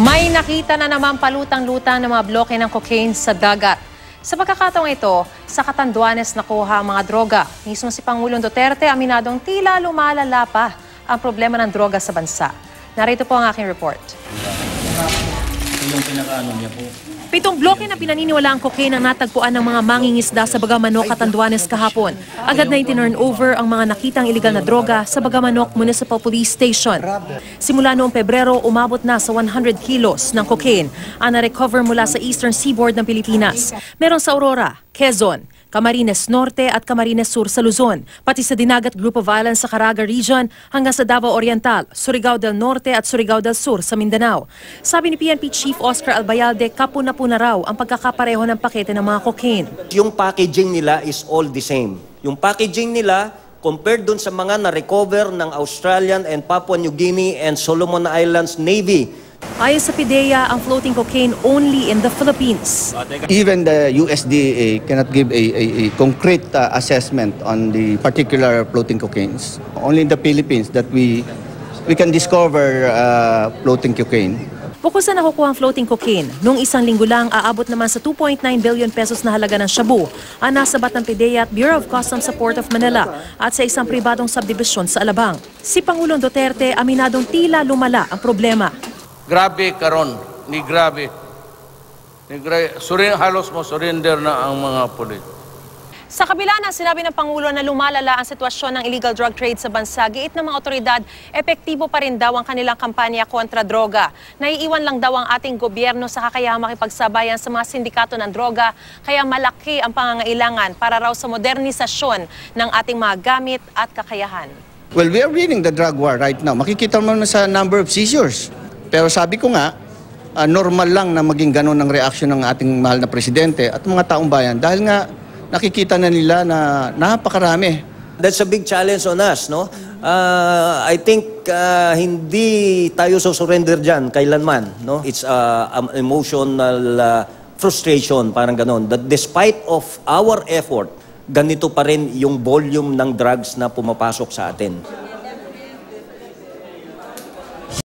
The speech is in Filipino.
May nakita na naman palutang-lutang ng mga bloke ng cocaine sa dagat. Sa pagkakataong ito, sa Catanduanes nakuha ang mga droga. Mismo si Pangulong Duterte aminadong tila lumalala pa ang problema ng droga sa bansa. Narito po ang aking report. Yung pinakaano niya po. 7 bloke na pinaniniwala ang cocaine ang natagpuan ng mga mangingisda sa Bagamanok, Catanduanes kahapon. Agad na itinurn over ang mga nakitang iligal na droga sa Bagamanok Municipal Police Station. Simula noong Pebrero, umabot na sa 100 kilos ng cocaine ang na-recover mula sa Eastern Seaboard ng Pilipinas. Meron sa Aurora, Quezon, Camarines Norte at Camarines Sur sa Luzon, pati sa Dinagat Group of Islands sa Caraga Region hanggang sa Davao Oriental, Surigao del Norte at Surigao del Sur sa Mindanao. Sabi ni PNP Chief Oscar Albayalde, kapuna-puna raw ang pagkakapareho ng pakete ng mga cocaine. Yung packaging nila is all the same. Yung packaging nila, compared dun sa mga na-recover ng Australian and Papua New Guinea and Solomon Islands Navy. Ayon sa PIDEA, ang floating cocaine only in the Philippines. Even the USDA cannot give a concrete assessment on the particular floating cocaines. Only in the Philippines that we can discover floating cocaine. Bukod sa nakukuha ang floating cocaine, noong isang linggo lang aabot naman sa 2.9 billion pesos na halaga ng shabu ang nasabat ng PIDEA at Bureau of Customs sa Port of Manila at sa isang pribadong subdivision sa Alabang. Si Pangulong Duterte aminadong tila lumala ang problema. Grabe karon, ni grabe. Halos mo surrender na ang mga pulis. Sa kabila ng sinabi ng Pangulo na lumalala ang sitwasyon ng illegal drug trade sa bansa, giit ng mga otoridad, epektibo pa rin daw ang kanilang kampanya kontra droga. Naiiwan lang daw ang ating gobyerno sa kakayahang makipagsabayan sa mga sindikato ng droga, kaya malaki ang pangangailangan para raw sa modernisasyon ng ating mga gamit at kakayahan. Well, we are winning the drug war right now. Makikita mo na sa number of seizures. Pero sabi ko nga, normal lang na maging ganun ang reaksyon ng ating mahal na presidente at mga taong bayan dahil nga nakikita na nila na napakarami. That's a big challenge on us, no? I think hindi tayo surrender dyan kailanman, no? It's emotional frustration, parang ganun. That despite of our effort, ganito pa rin yung volume ng drugs na pumapasok sa atin.